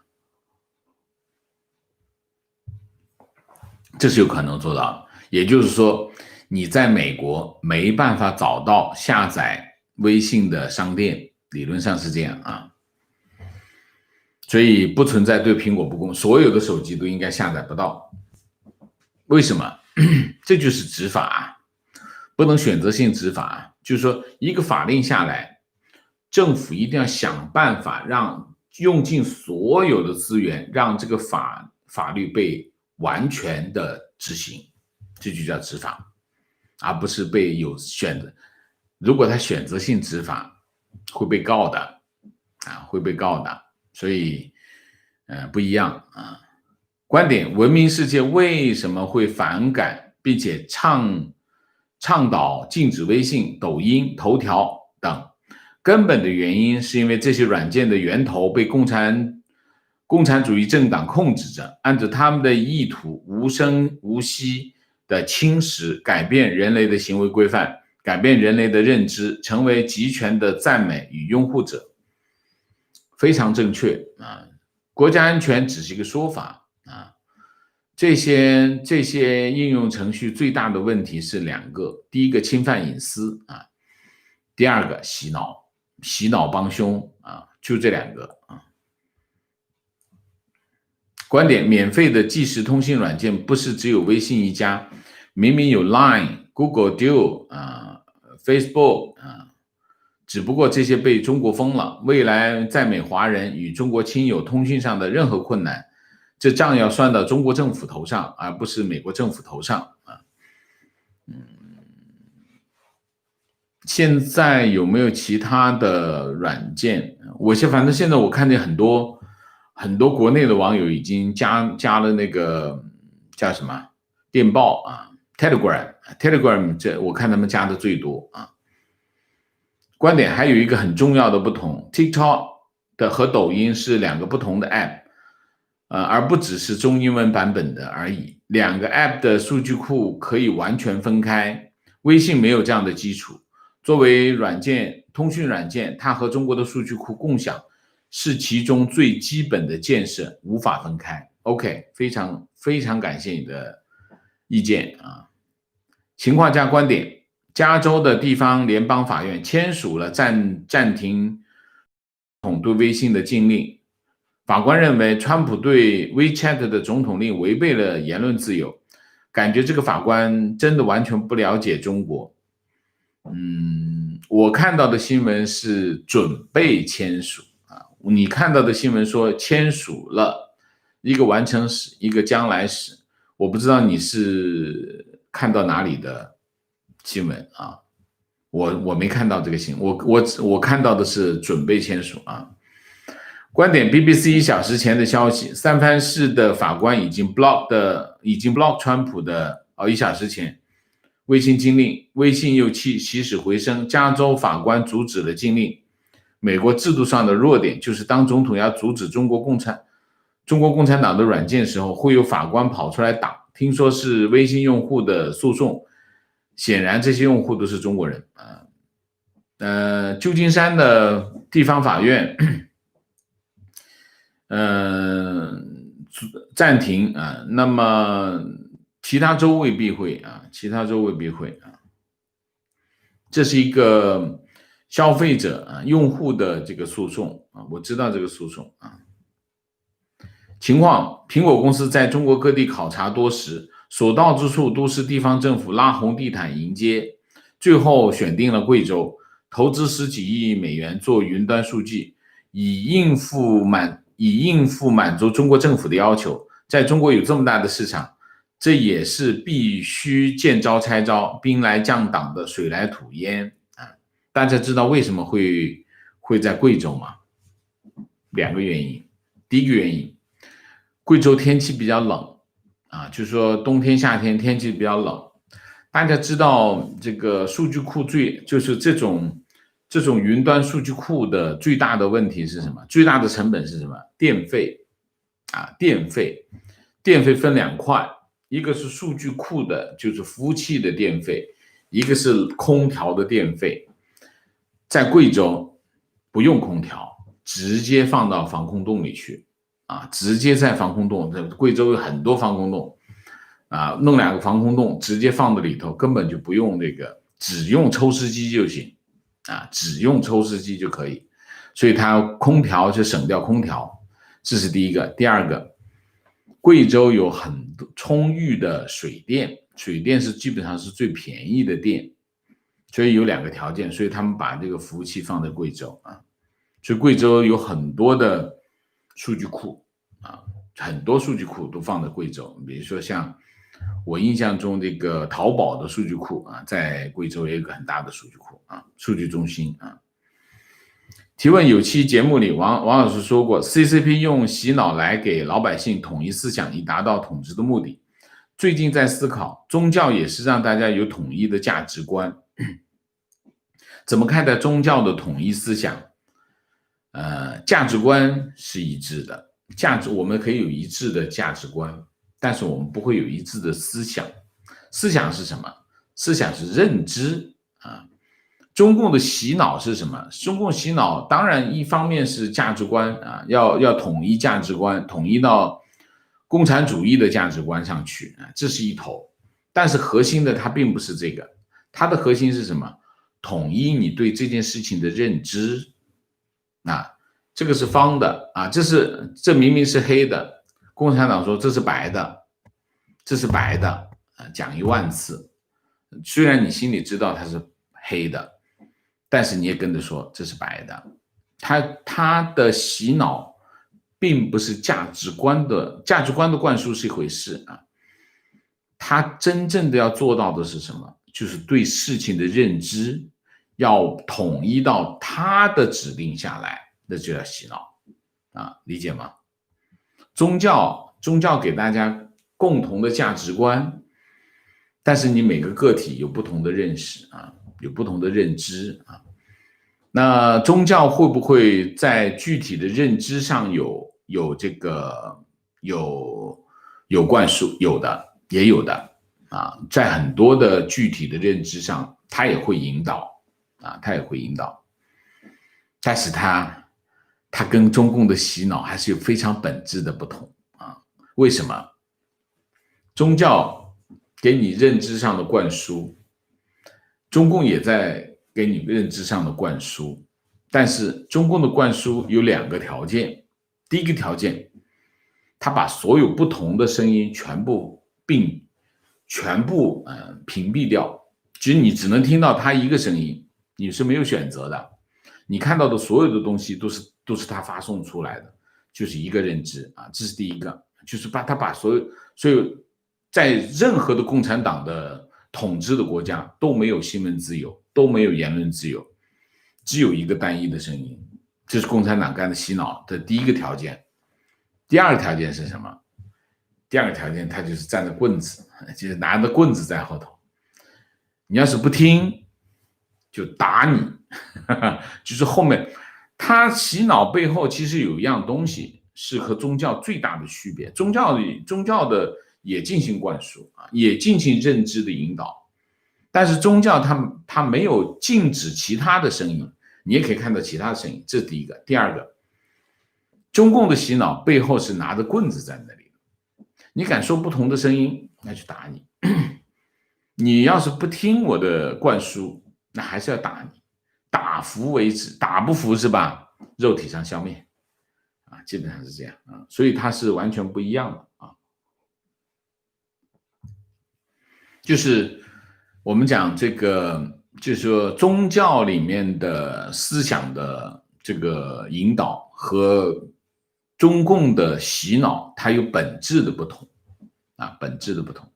这是有可能做到的。也就是说，你在美国没办法找到下载微信的商店，理论上是这样啊。所以不存在对苹果不公，所有的手机都应该下载不到。为什么？这就是执法，不能选择性执法。就是说，一个法令下来，政府一定要想办法用尽所有的资源，让这个法律被完全的执行，这就叫执法，而不是被有选择。如果他选择性执法，会被告的啊，会被告的。所以，不一样啊。观点：文明世界为什么会反感并且倡导禁止微信、抖音、头条等？根本的原因是因为这些软件的源头被共产主义政党控制着，按照他们的意图，无声无息的侵蚀、改变人类的行为规范，改变人类的认知，成为集权的赞美与拥护者。非常正确啊！国家安全只是一个说法啊。这些应用程序最大的问题是两个：第一个侵犯隐私啊，第二个洗脑帮凶啊，就这两个啊。观点：免费的即时通信软件不是只有微信一家，明明有 Line、Google Duo 啊、Facebook 啊。只不过这些被中国封了，未来在美华人与中国亲友通讯上的任何困难，这账要算到中国政府头上，而不是美国政府头上啊。现在有没有其他的软件？反正现在我看见很多国内的网友已经加了那个叫什么电报啊 ，Telegram， 这我看他们加的最多啊。观点：还有一个很重要的不同 ，TikTok 的和抖音是两个不同的 App， 而不只是中英文版本的而已。两个 App 的数据库可以完全分开，微信没有这样的基础。作为通讯软件，它和中国的数据库共享是其中最基本的建设，无法分开。OK， 非常感谢你的意见啊。情况加观点。加州的地方联邦法院签署了暂停对微信的禁令。法官认为，川普对 WeChat 的总统令违背了言论自由。感觉这个法官真的完全不了解中国。我看到的新闻是准备签署啊，你看到的新闻说签署了，一个完成时，一个将来时。我不知道你是看到哪里的新闻啊？我没看到这个新闻，我看到的是准备签署啊。观点 ：BBC 1小时前的消息，三藩市的法官已经 block 川普的1小时前微信禁令，微信又起死回生，加州法官阻止了禁令。美国制度上的弱点就是当总统要阻止中国共产党的软件时候，会有法官跑出来挡听说是微信用户的诉讼，显然这些用户都是中国人啊。旧金山的地方法院，暂停啊，那么其他州未必会啊，这是一个消费者啊用户的这个诉讼啊，我知道这个诉讼啊。情况，苹果公司在中国各地考察多时，所到之处都是地方政府拉红地毯迎接，最后选定了贵州，投资10几亿美元做云端数据，以应付满足中国政府的要求。在中国有这么大的市场，这也是必须见招拆招，兵来将挡的水来土掩啊！大家知道为什么会在贵州吗？2个原因。第一个原因，贵州天气比较冷啊，就是说冬天夏天天气比较冷。大家知道这个数据库就是这种云端数据库的最大的问题是什么？最大的成本是什么？电费啊，电费分2块，一个是数据库的，就是服务器的电费，一个是空调的电费。在贵州不用空调，直接放到防空洞里去啊，直接在防空洞，贵州有很多防空洞啊，弄2个防空洞直接放在里头，根本就不用只用抽湿机就行啊，只用抽湿机就可以，所以它空调就省掉空调，这是第一个。第二个，贵州有很多充裕的水电是基本上是最便宜的电，所以有2个条件，所以他们把这个服务器放在贵州啊。所以贵州有很多的数据库啊，很多数据库都放在贵州。比如说像我印象中这个淘宝的数据库啊，在贵州也有一个很大的数据库啊，数据中心啊。提问，有期节目里王老师说过 ，CCP 用洗脑来给老百姓统一思想，以达到统治的目的。最近在思考，宗教也是让大家有统一的价值观，怎么看待宗教的统一思想？价值观是一致的，我们可以有一致的价值观，但是我们不会有一致的思想。思想是什么？思想是认知啊。中共的洗脑是什么？中共洗脑当然一方面是价值观啊，要统一价值观，统一到共产主义的价值观上去啊，这是一头。但是核心的它并不是这个，它的核心是什么？统一你对这件事情的认知。啊，这个是方的啊，这明明是黑的，共产党说这是白的，啊，讲1万次，虽然你心里知道它是黑的，但是你也跟着说这是白的。他的洗脑并不是价值观的灌输是一回事啊，他真正的要做到的是什么？就是对事情的认知要统一到他的指令下来，那就叫洗脑啊，理解吗？宗教给大家共同的价值观，但是你每个个体有不同的认识啊，有不同的认知啊。那宗教会不会在具体的认知上有灌输？有的，也有的啊，在很多的具体的认知上，它也会引导啊，但是它跟中共的洗脑还是有非常本质的不同啊。为什么？宗教给你认知上的灌输，中共也在给你认知上的灌输，但是中共的灌输有2个条件。第一个条件，他把所有不同的声音全部屏蔽掉，其实你只能听到他一个声音，你是没有选择的，你看到的所有的东西都是他发送出来的，就是一个认知啊，这是第一个，就是他把所有在任何的共产党的统治的国家都没有新闻自由，都没有言论自由，只有一个单一的声音，这是共产党干的洗脑的第一个条件。第二个条件是什么？第二个条件，他就是站着棍子，就是拿着棍子在后头，你要是不听就打你，就是后面他洗脑背后其实有一样东西是和宗教最大的区别。宗教的也进行灌输啊，也进行认知的引导。但是宗教它没有禁止其他的声音，你也可以看到其他的声音，这是第一个。第二个，中共的洗脑背后是拿着棍子在那里，你敢说不同的声音，那就打你。你要是不听我的灌输，那还是要打你，打服为止，打不服是吧？肉体上消灭啊，基本上是这样啊，所以它是完全不一样的啊。就是我们讲这个，就是说宗教里面的思想的这个引导和中共的洗脑，它有本质的不同啊，本质的不同。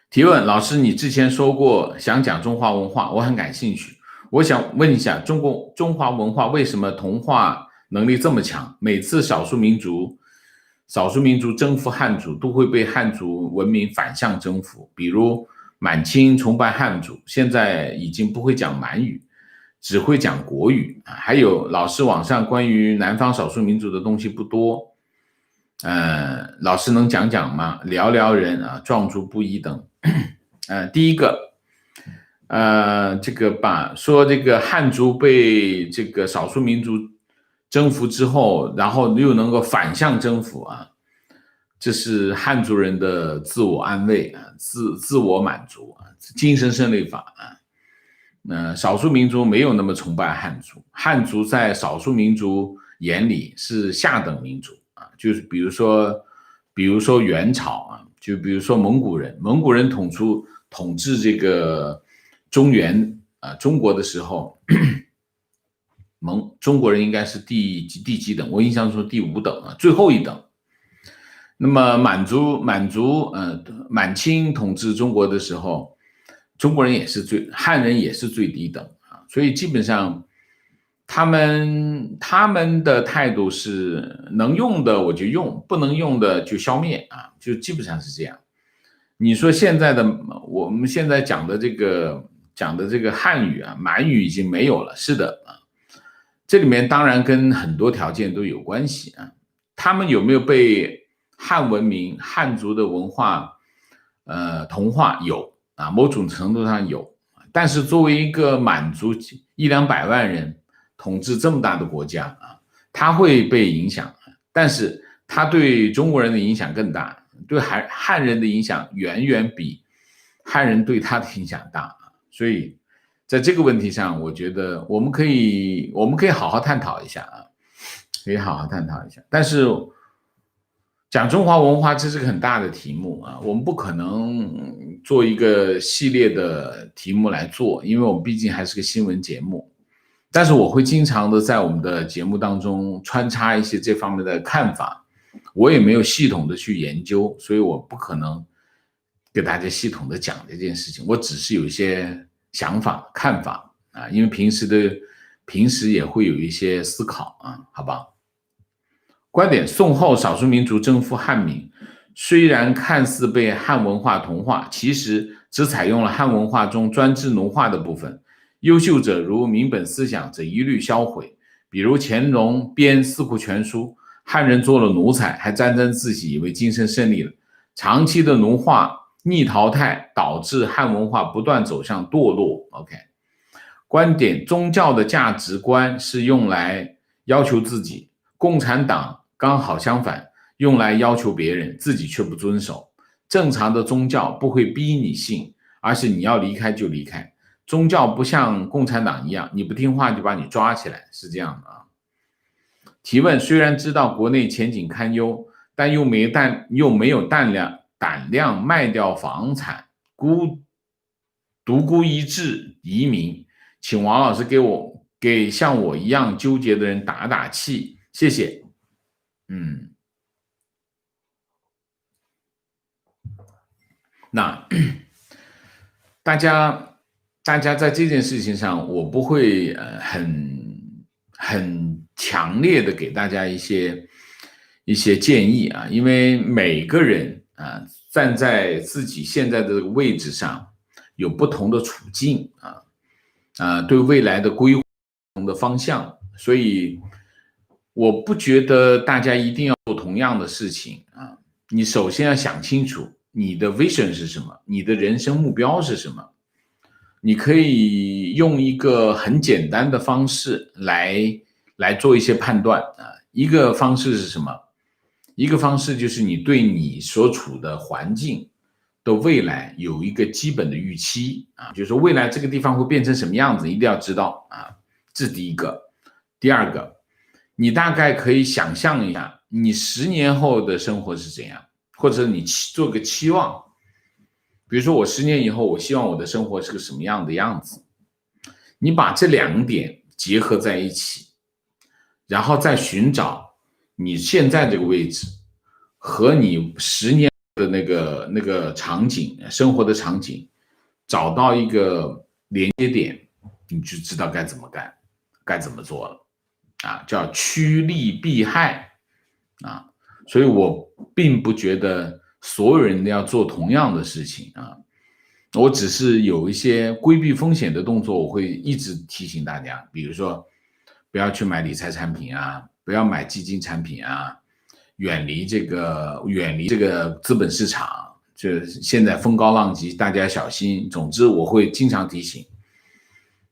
提问：老师，你之前说过想讲中华文化，我很感兴趣。我想问一下，中华文化为什么同化能力这么强？每次少数民族征服汉族，都会被汉族文明反向征服。比如满清崇拜汉族，现在已经不会讲满语，只会讲国语。还有老师网上关于南方少数民族的东西不多，老师能讲讲吗？寥寥人啊，壮族不一等。第一个，这个说这个汉族被这个少数民族征服之后，然后又能够反向征服啊，这是汉族人的自我安慰啊，自我满足啊，精神胜利法啊。少数民族没有那么崇拜汉族，汉族在少数民族眼里是下等民族啊，就是比如说元朝啊，就比如说蒙古人统治这个中原中国的时候，中国人应该是第几等？我印象中第5等啊，最后一等。那么满清统治中国的时候，中国人汉人也是最低等啊，所以基本上他们的态度是能用的我就用，不能用的就消灭啊，就基本上是这样。你说我们现在讲的这个汉语啊，满语已经没有了，是的啊，这里面当然跟很多条件都有关系啊。他们有没有被汉文明、汉族的文化同化？有啊，某种程度上有。但是作为一个满族100-200万人统治这么大的国家啊，他会被影响，但是他对中国人的影响更大。对汉人的影响远远比汉人对他的影响大，所以在这个问题上，我觉得我们可以好好探讨一下啊，可以好好探讨一下。但是讲中华文化这是个很大的题目啊，我们不可能做一个系列的题目来做，因为我们毕竟还是个新闻节目。但是我会经常的在我们的节目当中穿插一些这方面的看法。我也没有系统的去研究，所以我不可能给大家系统的讲这件事情，我只是有一些想法看法啊，因为平时也会有一些思考啊，好吧。观点：宋后少数民族征服汉民，虽然看似被汉文化同化，其实只采用了汉文化中专制奴化的部分，优秀者如民本思想则一律销毁。比如乾隆编《四库全书》，汉人做了奴才，还沾沾自喜，以为精神胜利了。长期的奴化逆淘汰，导致汉文化不断走向堕落。OK， 观点：宗教的价值观是用来要求自己，共产党刚好相反，用来要求别人，自己却不遵守。正常的宗教不会逼你信，而是你要离开就离开。宗教不像共产党一样，你不听话就把你抓起来，是这样的啊。提问：虽然知道国内前景堪忧，但又没有胆量卖掉房产，独孤一掷移民，请王老师给像我一样纠结的人打打气，谢谢。那大家在这件事情上，我不会很强烈的给大家一些建议啊，因为每个人啊站在自己现在的这个位置上有不同的处境对未来的规划不同的方向，所以我不觉得大家一定要做同样的事情啊。你首先要想清楚你的 vision 是什么，你的人生目标是什么。你可以用一个很简单的方式来做一些判断啊。一个方式是什么？一个方式就是你对你所处的环境的未来有一个基本的预期啊，就是说未来这个地方会变成什么样子，一定要知道啊，这是第一个。第二个，你大概可以想象一下你10年后的生活是怎样，或者你做个期望。比如说我10年以后，我希望我的生活是个什么样的样子。你把这2点结合在一起，然后再寻找你现在这个位置和你10年的那个场景，生活的场景，找到一个连接点，你就知道该怎么干，该怎么做了啊，叫趋利避害啊。所以我并不觉得所有人都要做同样的事情啊，我只是有一些规避风险的动作，我会一直提醒大家，比如说不要去买理财产品啊，不要买基金产品啊，远离这个资本市场，就现在风高浪急，大家小心。总之我会经常提醒，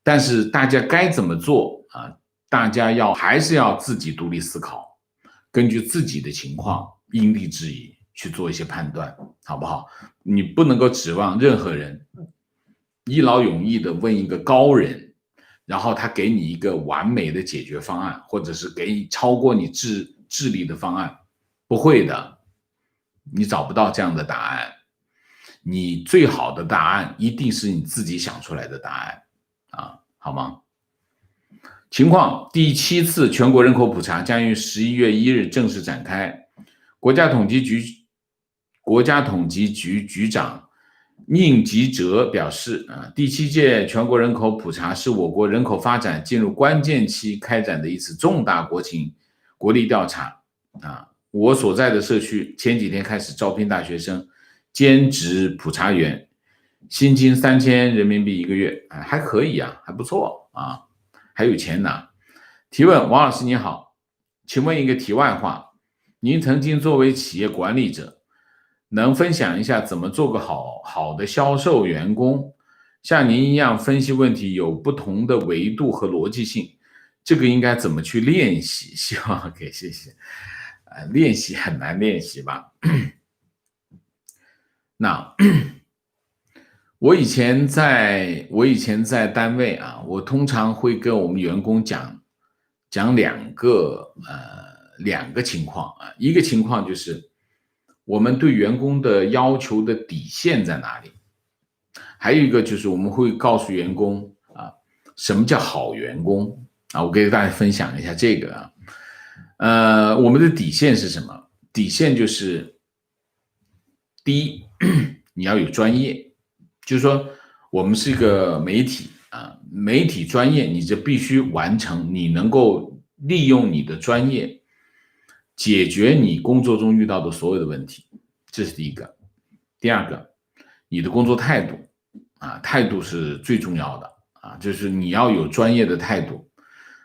但是大家该怎么做啊？大家还是要自己独立思考，根据自己的情况因地制宜去做一些判断，好不好？你不能够指望任何人一劳永逸的问一个高人，然后他给你一个完美的解决方案，或者是给你超过你智力的方案，不会的，你找不到这样的答案。你最好的答案一定是你自己想出来的答案啊，好吗？情况：第7次全国人口普查将于11月1日正式展开。国家统计局局长宁吉喆表示，第7届全国人口普查是我国人口发展进入关键期开展的一次重大国力调查啊。我所在的社区前几天开始招聘大学生兼职普查员，薪金3000人民币1个月，还可以啊，还不错啊，还有钱拿。提问：王老师你好，请问一个题外话，您曾经作为企业管理者，能分享一下怎么做个好的销售员工？像您一样分析问题有不同的维度和逻辑性，这个应该怎么去练习？希望给谢谢。练习很难练习吧？那我以前在单位啊，我通常会跟我们员工讲两个情况啊。一个情况就是我们对员工的要求的底线在哪里，还有一个就是我们会告诉员工啊，什么叫好员工啊？我给大家分享一下这个啊。我们的底线是什么？底线就是第一，你要有专业，就是说我们是一个媒体啊，媒体专业，你就必须完成，你能够利用你的专业解决你工作中遇到的所有的问题，这是第一个。第二个，你的工作态度啊，态度是最重要的啊，就是你要有专业的态度，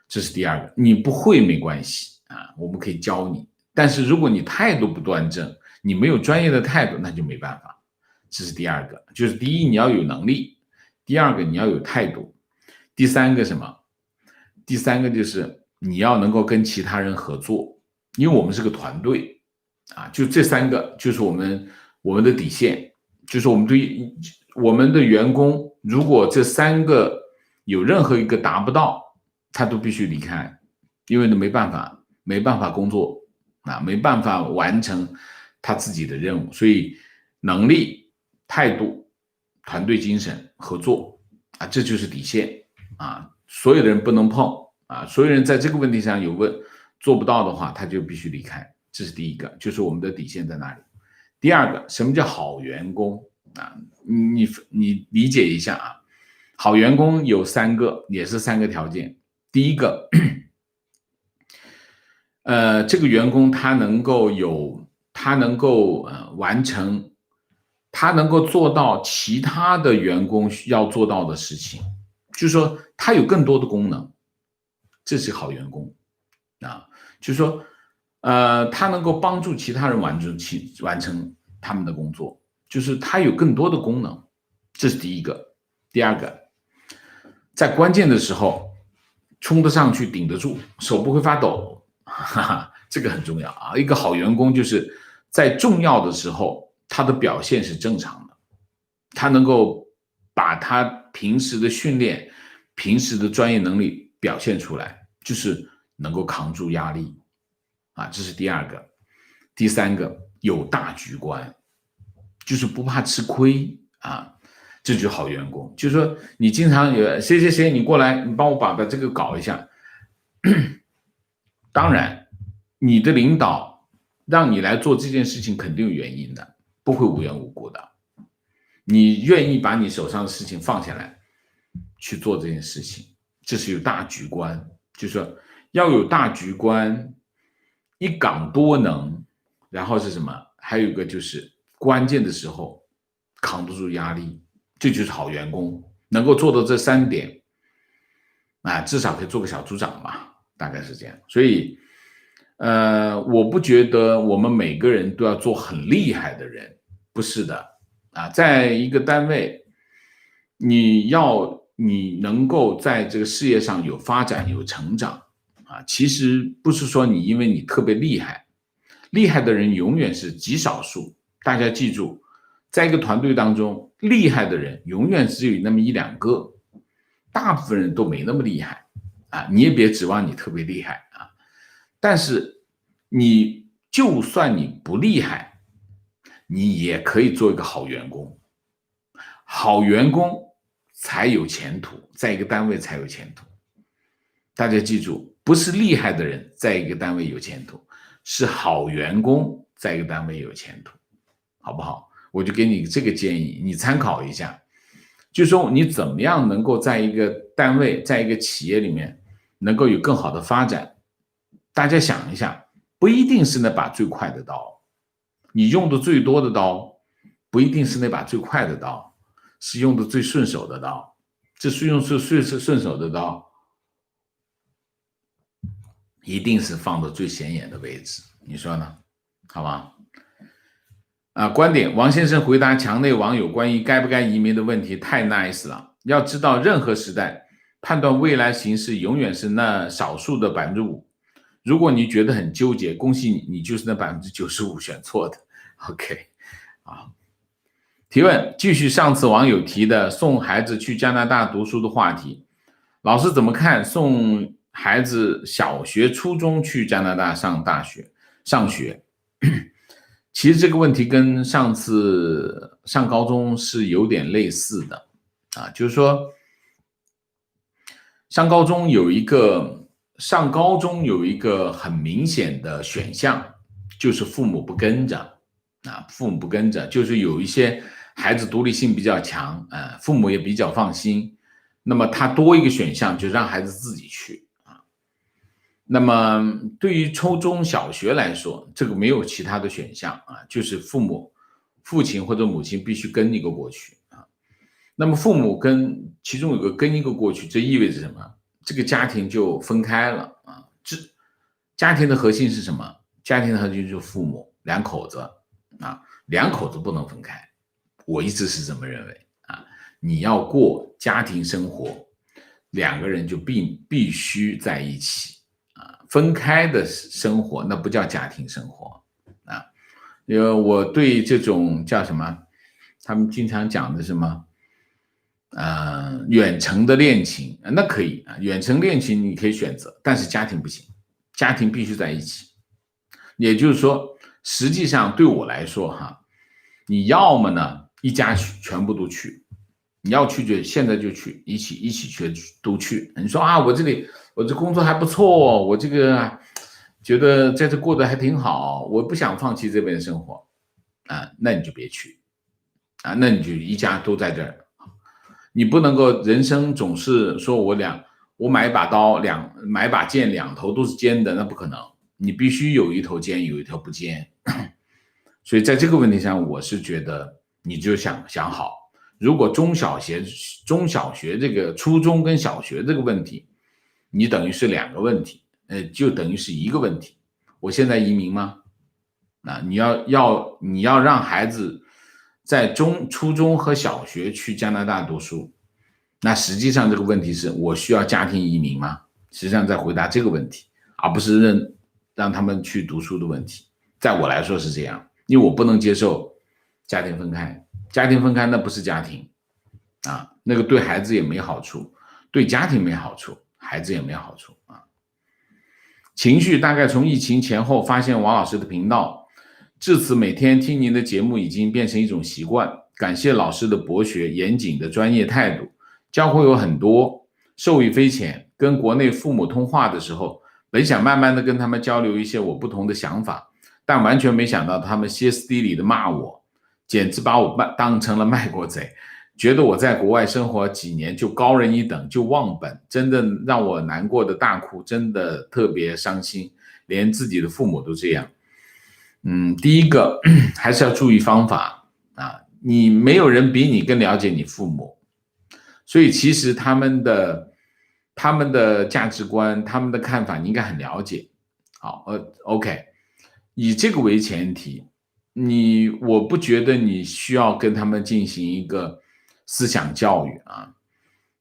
这是第二个。你不会没关系啊，我们可以教你，但是如果你态度不端正，你没有专业的态度，那就没办法。这是第二个，就是第一你要有能力，第二个你要有态度，第三个什么？第三个就是你要能够跟其他人合作，因为我们是个团队啊，就这3个就是我们的底线，就是我们对我们的员工，如果这3个有任何一个达不到，他都必须离开，因为没办法工作啊，没办法完成他自己的任务。所以能力、态度、团队精神、合作啊，这就是底线啊，所有的人不能碰啊，所有人在这个问题上做不到的话，他就必须离开。这是第一个，就是我们的底线在哪里。第二个，什么叫好员工啊？你理解一下啊，好员工有3个，也是3个条件。第一个，这个员工他能够完成，他能够做到其他的员工需要做到的事情，就是说他有更多的功能，这是好员工啊。就是说，他能够帮助其他人完成他们的工作，就是他有更多的功能，这是第一个。第二个，在关键的时候冲得上去，顶得住，手不会发抖，哈哈，这个很重要啊。一个好员工就是在重要的时候，他的表现是正常的，他能够把他平时的训练、平时的专业能力表现出来，就是能够扛住压力啊，这是第二个。第三个，有大局观，就是不怕吃亏啊。这就是好员工，就是说你经常有谁谁谁，你过来，你帮我把这个搞一下。当然，你的领导让你来做这件事情肯定有原因的，不会无缘无故的。你愿意把你手上的事情放下来去做这件事情，这是有大局观，就是说要有大局观，一岗多能，然后是什么？还有一个就是关键的时候扛得住压力。这就是好员工，能够做到这3点啊，至少可以做个小组长吧，大概是这样。所以我不觉得我们每个人都要做很厉害的人，不是的啊。在一个单位，你能够在这个事业上有发展有成长啊，其实不是说你因为你特别厉害，厉害的人永远是极少数。大家记住，在一个团队当中，厉害的人永远只有那么1-2个，大部分人都没那么厉害啊。你也别指望你特别厉害啊。但是你就算你不厉害，你也可以做一个好员工。好员工才有前途，在一个单位才有前途。大家记住，不是厉害的人在一个单位有前途，是好员工在一个单位有前途，好不好？我就给你这个建议，你参考一下，就是说你怎么样能够在一个单位，在一个企业里面能够有更好的发展。大家想一下，不一定是那把最快的刀，你用的最多的刀不一定是那把最快的刀，是用的最顺手的刀。这是用最顺手的刀，一定是放到最显眼的位置，你说呢？好吧？观点，王先生回答墙内网友关于该不该移民的问题太 nice 了。要知道，任何时代判断未来形势永远是那少数的5%。如果你觉得很纠结，恭喜你，你就是那95%选错的。OK， 啊，提问，继续上次网友提的送孩子去加拿大读书的话题，老师怎么看送孩子小学、初中去加拿大上学？其实这个问题跟上次上高中是有点类似的啊，就是说上高中有一个很明显的选项，就是父母不跟着啊，父母不跟着，就是有一些孩子独立性比较强，父母也比较放心，那么他多一个选项就让孩子自己去。那么对于初中小学来说，这个没有其他的选项啊，就是父亲或者母亲必须跟一个过去啊。那么父母其中有个跟一个过去，这意味着什么？这个家庭就分开了啊。家庭的核心是什么？家庭的核心就是父母2口子啊，2口子不能分开。我一直是这么认为啊，你要过家庭生活，2个人就必须在一起。分开的生活那不叫家庭生活啊，因为我对这种叫什么，他们经常讲的什么，远程的恋情那可以啊，远程恋情你可以选择，但是家庭不行，家庭必须在一起。也就是说，实际上对我来说哈，你要么呢一家全部都去，你要去就现在就去，一起去都去。你说啊，我这工作还不错，我这个觉得在这过得还挺好，我不想放弃这边的生活啊，那你就别去啊，那你就一家都在这儿。你不能够人生总是说我买一把刀买把剑2头都是尖的，那不可能，你必须有一头尖有一头不尖。所以在这个问题上，我是觉得你就想好，如果中小学这个初中跟小学这个问题，你等于是2个问题，就等于是1个问题。我现在移民吗？你要让孩子在初中和小学去加拿大读书，那实际上这个问题是我需要家庭移民吗？实际上在回答这个问题，而不是让他们去读书的问题。在我来说是这样，因为我不能接受家庭分开，家庭分开那不是家庭那个对孩子也没好处，对家庭没好处，孩子也没好处情绪大概从疫情前后发现王老师的频道，至此每天听您的节目已经变成一种习惯，感谢老师的博学严谨的专业态度，教会有很多，受益匪浅。跟国内父母通话的时候，本想慢慢的跟他们交流一些我不同的想法，但完全没想到他们歇斯底里的骂我，简直把我当成了卖国贼，觉得我在国外生活几年就高人一等，就忘本，真的让我难过的大哭，真的特别伤心，连自己的父母都这样。第一个还是要注意方法你没有人比你更了解你父母，所以其实他们的价值观，他们的看法你应该很了解。好，OK， 以这个为前提，我不觉得你需要跟他们进行一个思想教育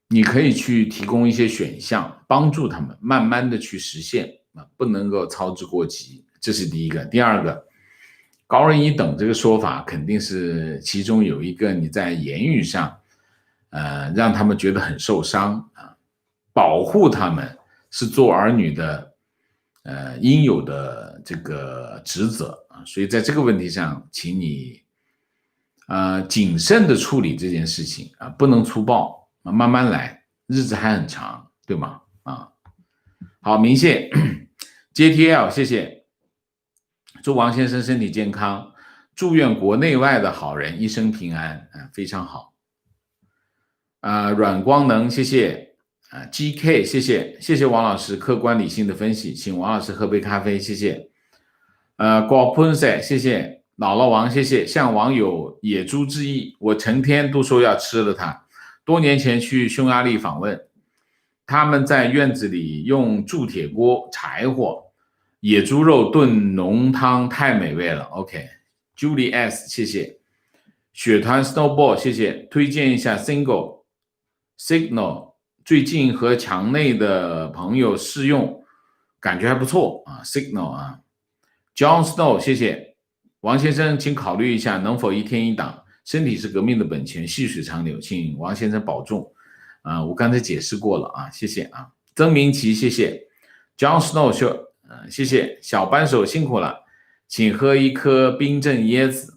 你可以去提供一些选项，帮助他们慢慢的去实现不能够操之过急，这是第一个。第二个，高人一等这个说法肯定是其中有一个你在言语上让他们觉得很受伤保护他们是做儿女的应有的这个职责所以在这个问题上，请你谨慎的处理这件事情不能粗暴慢慢来，日子还很长，对吗？好，明谢 JTL， 谢谢，祝王先生身体健康，祝愿国内外的好人一生平安非常好阮光能，谢谢GK， 谢谢王老师客观理性的分析，请王老师喝杯咖啡，谢谢郭喷塞，谢谢姥姥王，谢谢向网友野猪致意，我成天都说要吃了它，多年前去匈牙利访问，他们在院子里用铸铁锅柴火野猪肉炖浓汤，太美味了 OK， Julie S 谢谢，雪团 Snowball 谢谢，推荐一下 Signal， 最近和墙内的朋友试用，感觉还不错Signal John Snow 谢谢，王先生请考虑一下能否一天一档，身体是革命的本钱，细水长流，请王先生保重我刚才解释过了谢谢曾明奇谢谢 John Snow 谢谢小扳手辛苦了，请喝一颗冰镇椰子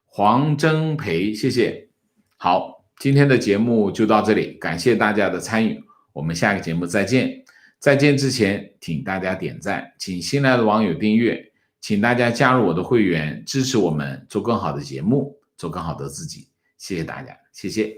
黄征培谢谢。好，今天的节目就到这里，感谢大家的参与，我们下个节目再见。再见之前请大家点赞，请新来的网友订阅，请大家加入我的会员，支持我们做更好的节目，做更好的自己，谢谢大家，谢谢